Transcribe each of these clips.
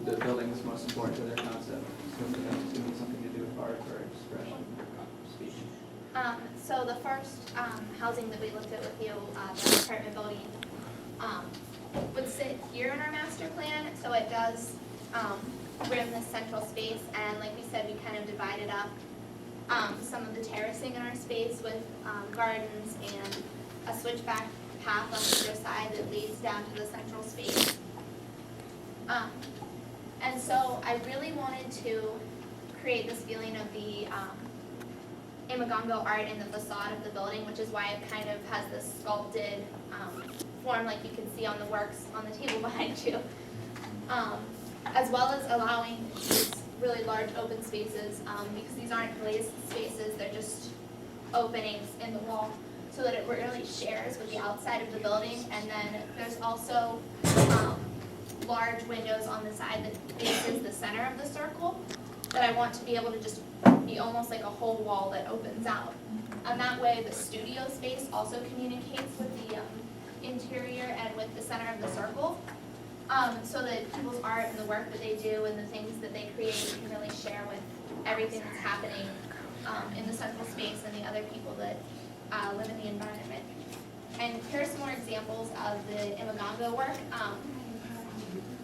the building is most important to their concept. So that's going to be something to do with art or expression, speech. So the first housing that we looked at with you, the apartment building, would sit here in our master plan. So it does rim this central space, and like we said, we kind of divided up some of the terracing in our space with gardens and a switchback path on either side that leads down to the central space. And so I really wanted to create this feeling of the Imagongo art in the facade of the building, which is why it kind of has this sculpted form like you can see on the works on the table behind you. As well as allowing these really large open spaces, because these aren't glazed spaces, they're just openings in the wall, so that it really shares with the outside of the building. And then there's also large windows on the side that faces the center of the circle that I want to be able to just be almost like a whole wall that opens out. And that way the studio space also communicates with the interior and with the center of the circle, so that people's art and the work that they do and the things that they create can really share with everything that's happening in the central space and the other people that live in the environment. And here's some more examples of the Imagongo work.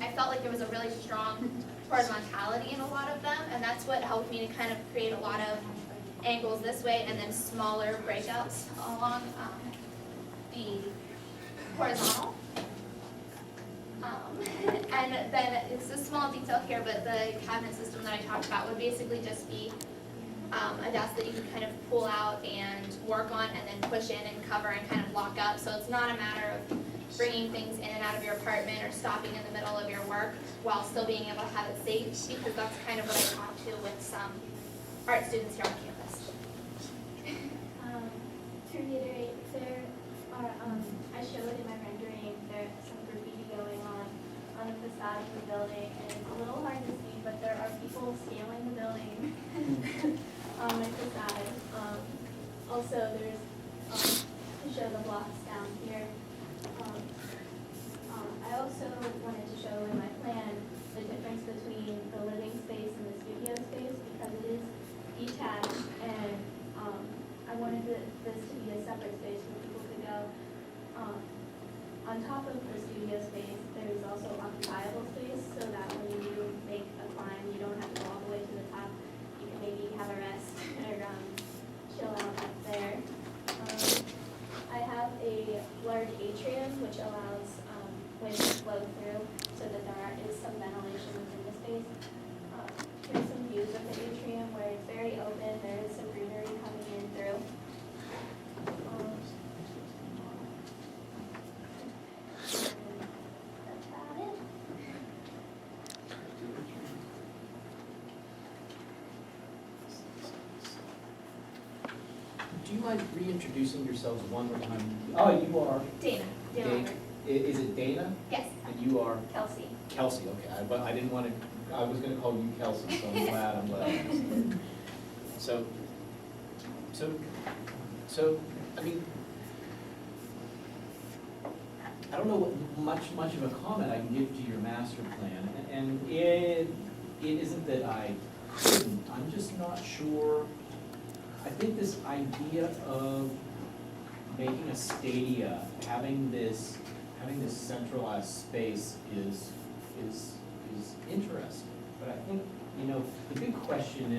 I felt like there was a really strong horizontality in a lot of them, and that's what helped me to kind of create a lot of angles this way and then smaller breakouts along the horizontal. And then it's a small detail here, but the cabinet system that I talked about would basically just be a desk that you can kind of pull out and work on and then push in and cover and kind of lock up. So it's not a matter of bringing things in and out of your apartment or stopping in the middle of your work while still being able to have it safe, because that's kind of what I talked to with some art students here on campus. To reiterate, there are, I showed in my rendering, there's some graffiti going on the facade of the building, and it's a little hard to see, but there are people scaling the building on the facade. Also, there's, to show the blocks down here. I also wanted to show in my plan the difference between the living space and the studio space, because it is detached, and I wanted this to be a separate space where people could go. On top of the studio space, there is also occupiable space, so that when you make a climb, you don't have to go all the way to the top. You can maybe have a rest or chill out up there. I have a large atrium which allows wind to flow through, so that there is some ventilation within the space. Here's some views of the atrium where it's very open. There is some greenery coming in through. That's about it. Do you mind reintroducing yourselves one more time? Oh, you are Dana. Dana. Is it Dana? Yes. And you are Kelsey. Kelsey, okay. But I didn't want to, I was going to call you Kelsey, so I'm glad. So, I mean, I don't know what much of a comment I can give to your master plan, and it isn't that I couldn't, I'm just not sure. I think this idea of making a stadia, having this centralized space is interesting. But I think, you know, the big question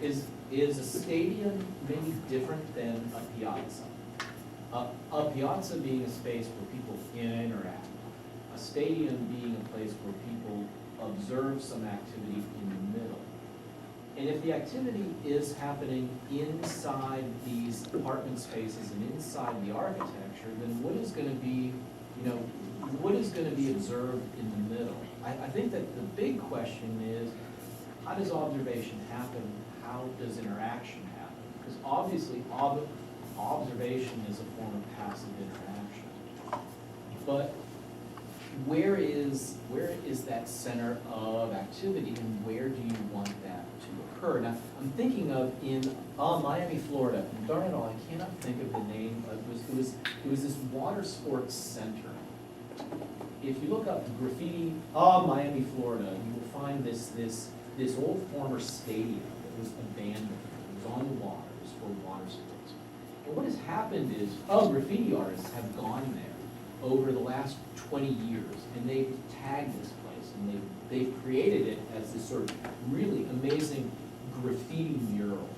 is a stadium maybe different than a piazza? A piazza being a space where people interact, a stadium being a place where people observe some activity in the middle. And if the activity is happening inside these apartment spaces and inside the architecture, then what is going to be, you know, what is going to be observed in the middle? I think that the big question is, how does observation happen? How does interaction happen? Because obviously, observation is a form of passive interaction. But where is that center of activity, and where do you want that to occur? Now, I'm thinking of in Miami, Florida. Darn it all, I cannot think of the name. It was this water sports center. if you look up graffiti Miami, Florida, you will find this old former stadium that was abandoned. It was on the water, it was for water sports. And what has happened is, graffiti artists have gone there over the last 20 years, and they've tagged this place, and they've created it as this sort of really amazing graffiti mural.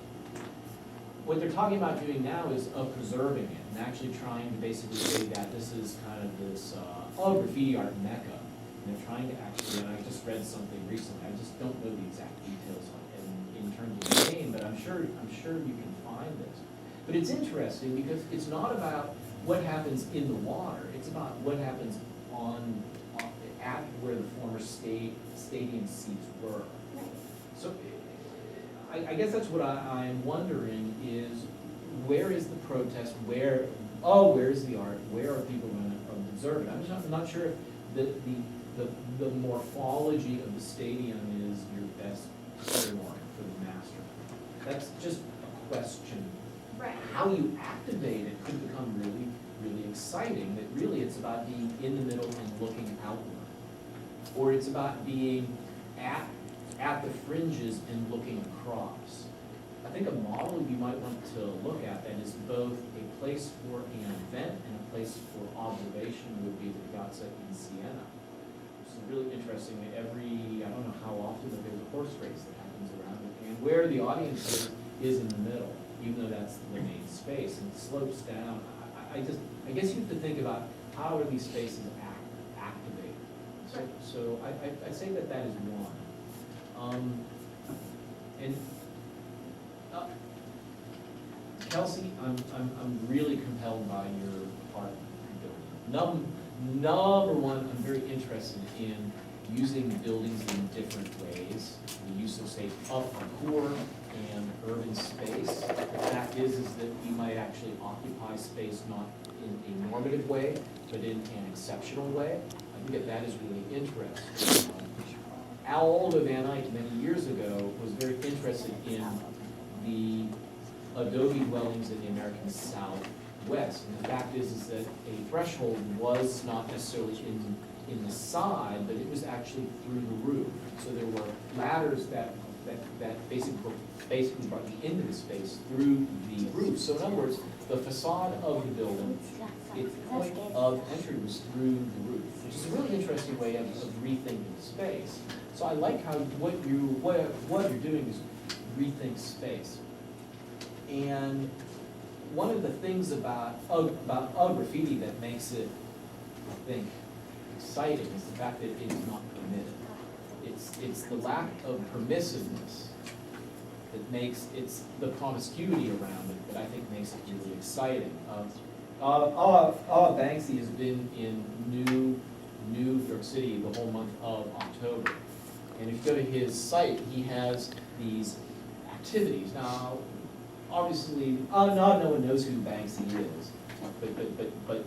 What they're talking about doing now is preserving it and actually trying to basically say that this is kind of this graffiti art mecca. And they're trying to actually, and I just read something recently, I just don't know the exact details on it in terms of the name, but I'm sure you can find this. But it's interesting because it's not about what happens in the water, it's about what happens at where the former stadium seats were. So I guess that's what I'm wondering is, where is the protest, where is the art, where are people going to observe it? I'm not sure if the morphology of the stadium is your best form for the master. That's just a question. Right. How you activate it could become really, really exciting, that really it's about being in the middle and looking outward. Or it's about being at the fringes and looking across. I think a model you might want to look at that is both a place for an event and a place for observation would be the Piazza in Siena. It's really interesting that I don't know how often, but there's a horse race that happens around it, and where the audience is in the middle, even though that's the main space, and it slopes down. I guess you have to think about how are these spaces activated. So I say that is one. Kelsey, I'm really compelled by your art building. Number one, I'm very interested in using buildings in different ways. The use of, say, parkour and urban space. The fact is that you might actually occupy space not in a normative way, but in an exceptional way. I think that is really interesting. Aldo Van Eyck many years ago was very interested in the adobe dwellings in the American Southwest. And the fact is that a threshold was not necessarily in the side, but it was actually through the roof. So there were ladders that basically brought you into the space through the roof. So in other words, the facade of the building, its point of entry was through the roof, which is a really interesting way of rethinking space. So I like how what you're doing is rethink space. And one of the things about graffiti that makes it, I think, exciting is the fact that it is not permitted. It's the lack of permissiveness that makes the promiscuity around it that I think makes it really exciting. Banksy has been in New York City the whole month of October. And if you go to his site, he has these activities. Now, obviously, not no one knows who Banksy is, but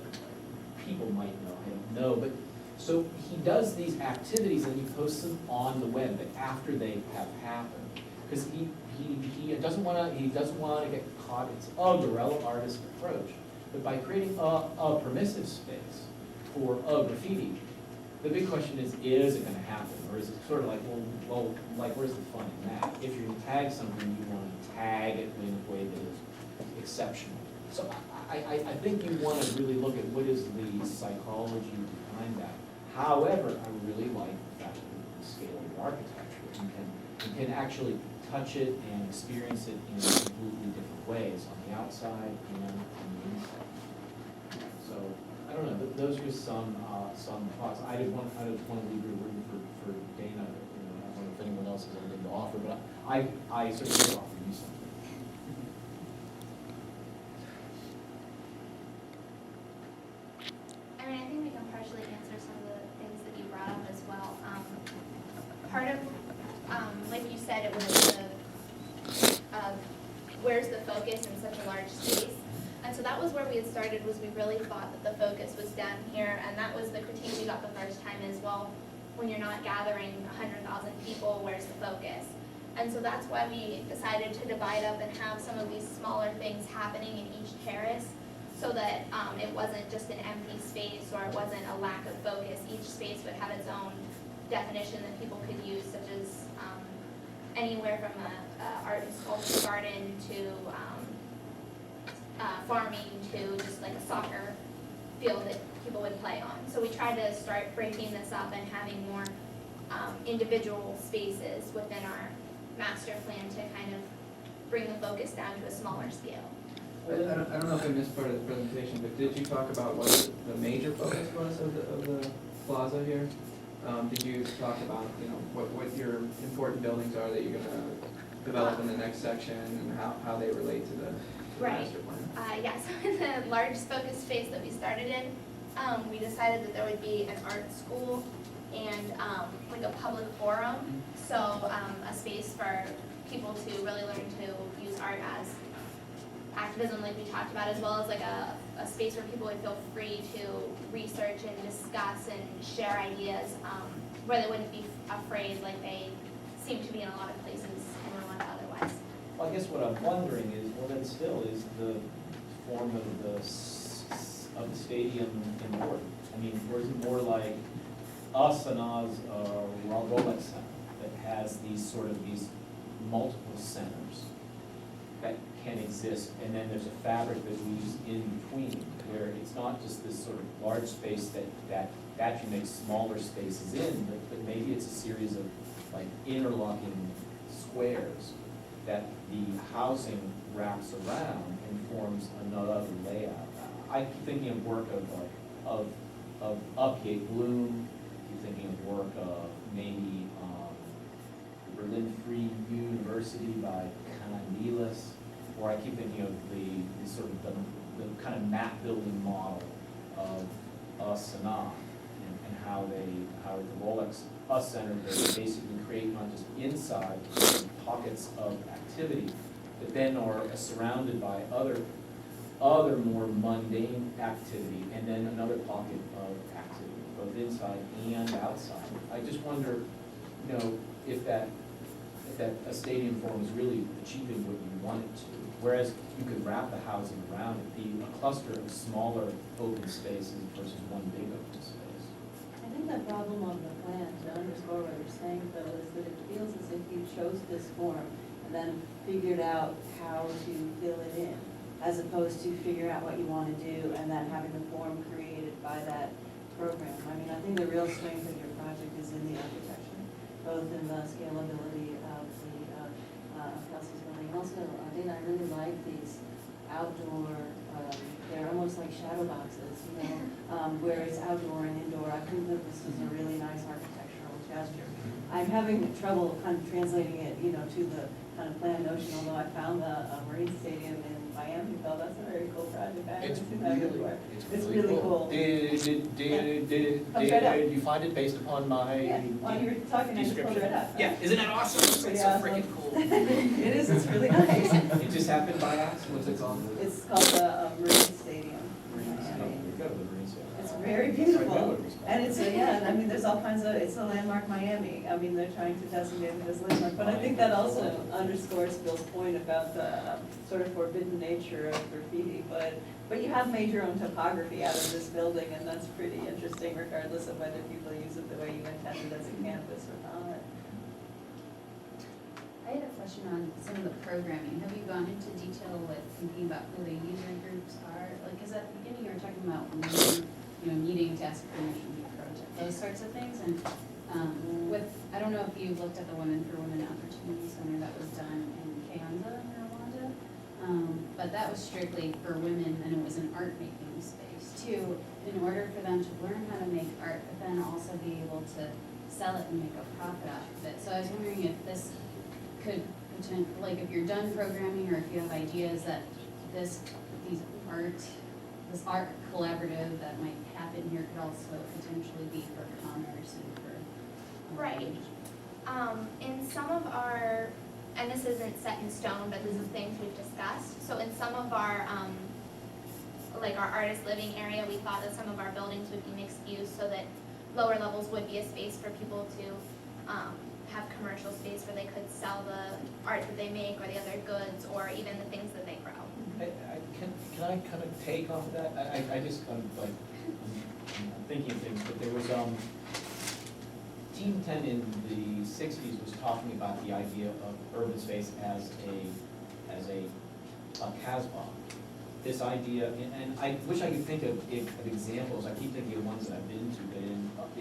people might know, I don't know. But so he does these activities and he posts them on the web, but after they have happened. Because he doesn't want to get caught. It's a guerrilla artist approach. But by creating a permissive space for graffiti, the big question is it going to happen? Or is it sort of like, well, like, where's the fun in that? If you're going to tag something, you want to tag it in a way that is exceptional. So I think you want to really look at what is the psychology behind that. However, I really like the fact that you can scale your architecture. You can actually touch it and experience it in completely different ways on the outside and on the inside. So I don't know. Those are some thoughts. I just want to leave room for Dana. I don't know if anyone else has anything to offer, but I certainly offer you something. I mean, I think we can partially answer some of the things that you brought up as well. Part of, like you said, it was where's the focus in such a large space? And so that was where we had started, was we really thought that the focus was down here, and that was the critique we got the first time as well. When you're not gathering 100,000 people, where's the focus? And so that's why we decided to divide up and have some of these smaller things happening in each terrace, so that it wasn't just an empty space or it wasn't a lack of focus. Each space would have its own definition that people could use, such as anywhere from a art and sculpture garden to farming to just like a soccer field that people would play on. So we tried to start breaking this up and having more individual spaces within our master plan to kind of bring the focus down to a smaller scale. I don't know if I missed part of the presentation, but did you talk about what the major focus was of the plaza here? Did you talk about, what your important buildings are that you're gonna develop in the next section and how they relate to the Right. master plan? Yeah, so in the large focus space that we started in, we decided that there would be an art school and like a public forum. So a space for people to really learn to use art as activism, like we talked about, as well as like a space where people would feel free to research and discuss and share ideas, where they wouldn't be afraid like they seem to be in a lot of places in Rwanda otherwise. Well, I guess what I'm wondering is, well, then still, is the form of the stadium important? I mean, or is it more like Asana's Rolex Center that has these multiple centers that can exist, and then there's a fabric that weaves in between, where it's not just this sort of large space that you make smaller spaces in, but maybe it's a series of like interlocking squares that the housing wraps around and forms another layout. I keep thinking of work of Upgate Bloom, keep thinking of work of maybe Berlin Free University by Candelas, or I keep thinking of the sort of the kind of map building model of Sanaa and how the Rolex Us Center, they basically create not just inside pockets of activity, but then are surrounded by other more mundane activity, and then another pocket of activity, both inside and outside. I just wonder, if that a stadium form is really achieving what you want it to, whereas you could wrap the housing around it, be a cluster of smaller open spaces versus one big open space. I think the problem of the plan, to underscore what you're saying though, is that it feels as if you chose this form and then figured out how to fill it in, as opposed to figure out what you want to do and then having the form created by that program. I mean, I think the real strength of your project is in the architecture, both in the scalability of Kelsey's building. Also, Dana, I really like these outdoor, they're almost like shadow boxes, where it's outdoor and indoor. I think that this is a really nice architectural gesture. I'm having trouble kind of translating it, to the kind of plan notion, although I found the Marine Stadium in Miami, that's a very cool project. I haven't seen that before. It's really cool. Did you find it based upon my Yeah, while you were talking, I just pulled it description? up. Yeah, isn't that awesome? It's Pretty so awesome. freaking cool. It is, it's really nice. It just happened by accident. What's it called? It's called the Marine Stadium. Go to the Marine Center. It's very beautiful, and it's, there's all kinds of, it's a landmark Miami, they're trying to designate it as landmark, but I think that also underscores Bill's point about the sort of forbidden nature of graffiti, but you have made your own topography out of this building, and that's pretty interesting regardless of whether people use it the way you intended as a campus or not. I had a question on some of the programming. Have you gone into detail with thinking about who the user groups are? Because at the beginning you were talking about needing to ask permission to project, those sorts of things. And I don't know if you looked at the Women for Women Opportunity Center that was done in Kayanza, in Rwanda. But that was strictly for women, and it was an art making space too, in order for them to learn how to make art, but then also be able to sell it and make a profit out of it. So I was wondering if this could, if you're done programming, or if you have ideas that this art collaborative that might happen here could also potentially be for commerce and for. Right. In some of our, and this isn't set in stone, but this is things we've discussed. So in some of our, our artist living area, we thought that some of our buildings would be mixed use so that lower levels would be a space for people to have commercial space where they could sell the art that they make or the other goods or even the things that they grow. Can I kind of take off of that? I just, I'm thinking of things, but there was, Team 10 in the 60s was talking about the idea of urban space as a Casbah. This idea, and I wish I could think of examples. I keep thinking of ones that I've been to, but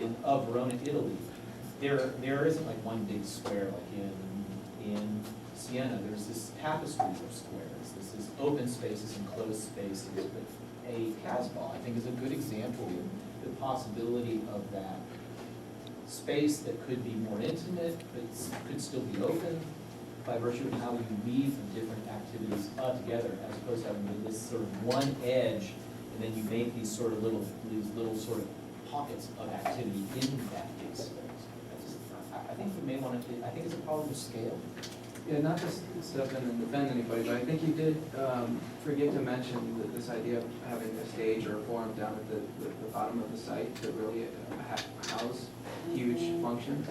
in Verona, Italy, there isn't like one big square like in Siena. There's this tapestry of squares. There's this open spaces, enclosed spaces. But a Casbah, I think, is a good example of the possibility of that space that could be more intimate, but could still be open by virtue of how you weave the different activities together, as opposed to having this sort of one edge, and then you make these little sort of pockets of activity in that big space. I think we may want to. I think it's a problem of scale. Yeah, not to step in and defend anybody, but I think you did forget to mention this idea of having a stage or a forum down at the bottom of the site to really house huge functions.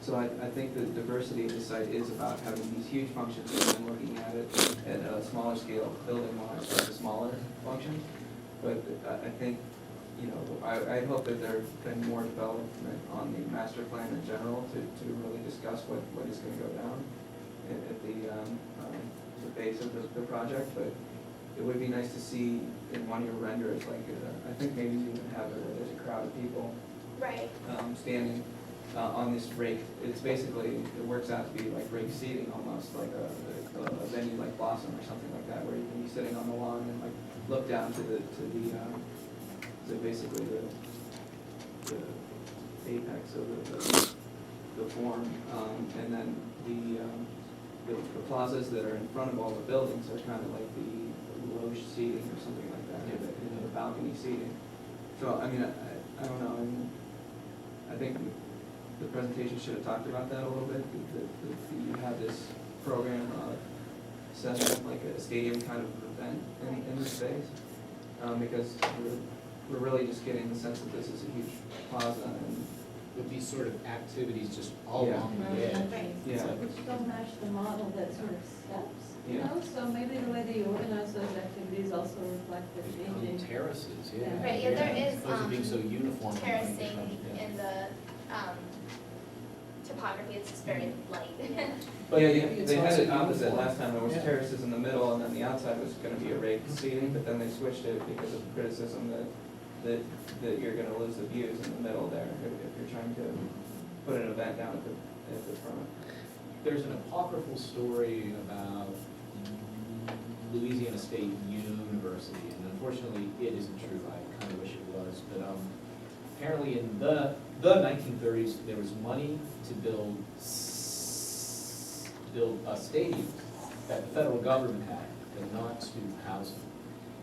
So I think the diversity of the site is about having these huge functions and then looking at it at a smaller scale, building-wise, like a smaller function. But I think, I hope that there's been more development on the master plan in general to really discuss what is going to go down at the base of the project. But it would be nice to see in one of your renders, like, I think maybe you even have it where there's a crowd of people Right. standing on this rake. It's basically, it works out to be like rake seating almost, like a venue like Blossom or something like that, where you can be sitting on the lawn and like look down to basically the apex of the form, and then the plazas that are in front of all the buildings are kind of like the loge seating or something like that, the balcony seating. So, I mean, I don't know, I think the presentation should have talked about that a little bit, that you have this program of setting up like a stadium kind of event in this space, because we're really just getting the sense that this is a huge plaza and. With these sort of activities just all Yeah. along the edge. Right. Yeah. Which don't match the model that sort of steps, Yeah. So maybe the way they organize those activities also reflect their On changing. terraces, yeah. Yeah. Right, yeah, there is, As opposed to being so uniform. terracing Yeah. in the topography, it's just very light. But Yeah, maybe it's they had also it opposite uniform. last time, there was Yeah. terraces in the middle, and then the outside was gonna be a rake seating, but then they switched it because of criticism that you're gonna lose the views in the middle there, if you're trying to put an event down at the front. There's an apocryphal story about Louisiana State University, and unfortunately, it isn't true. I kind of wish it was, but apparently in the 1930s, there was money to build a stadium that the federal government had, but not student housing.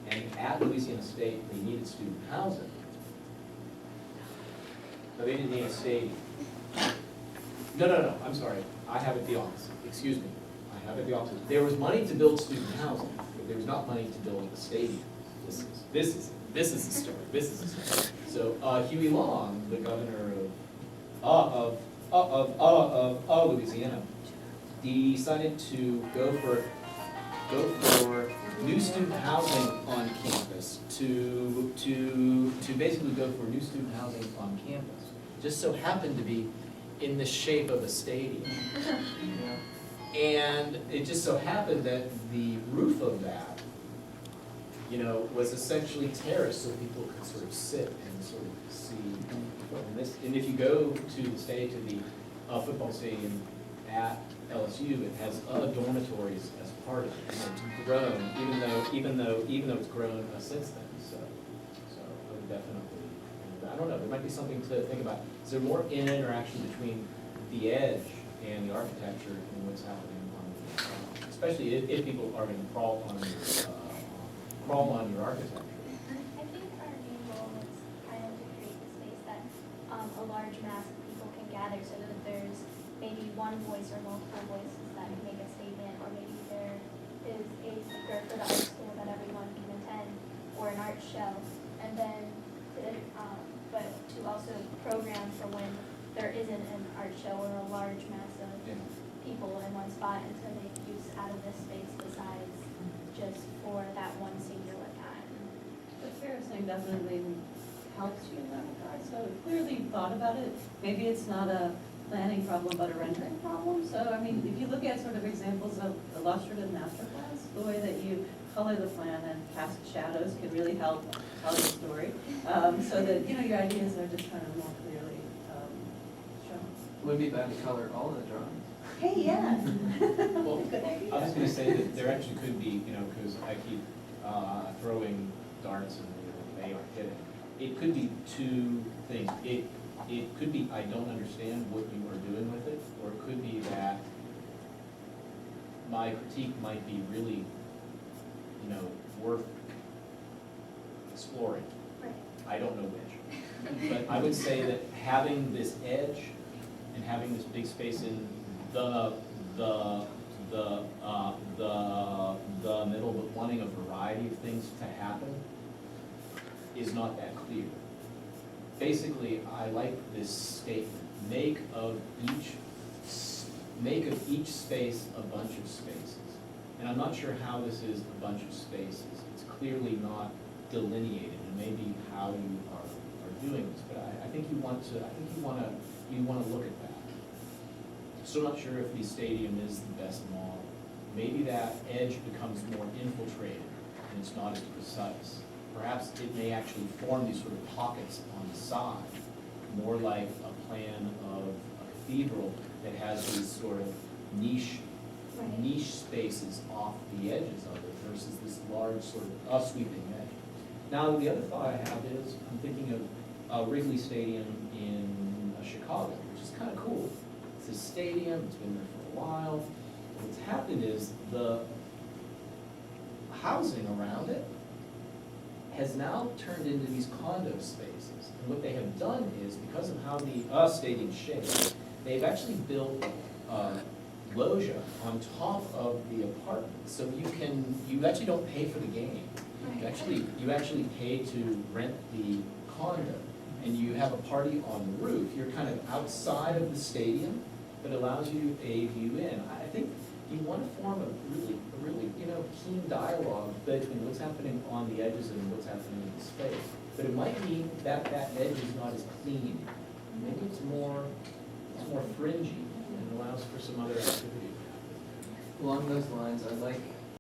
And at Louisiana State, they needed student housing, but they didn't need a stadium. No, I'm sorry. I have it the opposite. Excuse me. I have it the opposite. There was money to build student housing, but there was not money to build a stadium. This is the story. This is the story. So Huey Long, the governor of Louisiana, decided to go for new student housing on campus, to basically go for new student housing on campus. Just so happened to be in the shape of a stadium. Yeah. And it just so happened that the roof of that, was essentially terraced so people could sort of sit and sort of see. And if you go to the stage of the football stadium at LSU, it has dormitories as part of it. And it's grown, even though it's grown since then. So I would definitely, I don't know, there might be something to think about. Is there more interaction between the edge and the architecture and what's happening on the, especially if people are going to crawl on your architecture? I think our main goal is kind of to create a space that a large mass of people can gather so that there's maybe one voice or multiple voices that can make a statement, or maybe there is a speaker for the art school that everyone can attend, or an art show. And then, but to also program for when there isn't an art show or a large mass of Yeah. people in one spot and to make use out of this space besides just for that one singular time. But Sarah's saying definitely helps you in that regard, so clearly you thought about it. Maybe it's not a planning problem, but a rendering problem. So, I mean, if you look at sort of examples of illustrative master plans, the way that you color the plan and cast shadows can really help tell the story. So that, you know, your ideas are just kind of more clearly shown. Would it be bad to color all of the drawings? Hey, yeah. Well, Good idea. I was gonna say that there actually could be, you know, because I keep throwing darts and, you know, they aren't hitting. It could be two things. It could be, I don't understand what you are doing with it, or it could be that my critique might be really, you know, worth exploring. Right. I don't know which. But I would say that having this edge and having this big space in the middle, but wanting a variety of things to happen is not that clear. Basically, I like this statement, make of each space a bunch of spaces. And I'm not sure how this is a bunch of spaces. It's clearly not delineated, and maybe how you are doing this, but I think you want to look at that. So I'm not sure if the stadium is the best model. Maybe that edge becomes more infiltrated and it's not as precise. Perhaps it may actually form these sort of pockets on the side, more like a plan of a cathedral that has these sort of niche spaces off the edges of it versus this large sort of sweeping edge. Now, the other thought I have is, I'm thinking of Wrigley Stadium in Chicago, which is kind of cool. It's a stadium, it's been there for a while. What's happened is the housing around it has now turned into these condo spaces. And what they have done is, because of how the stadium's shaped, they've actually built loggia on top of the apartment. So you actually don't pay for the game. You actually pay to rent the condo, and you have a party on the roof. You're kind of outside of the stadium, but allows you a view in. I think you want to form a really, you know, keen dialogue between what's happening on the edges and what's happening in the space. But it might mean that that edge is not as clean. Maybe it's more fringy and allows for some other activity. Along those lines, I'd like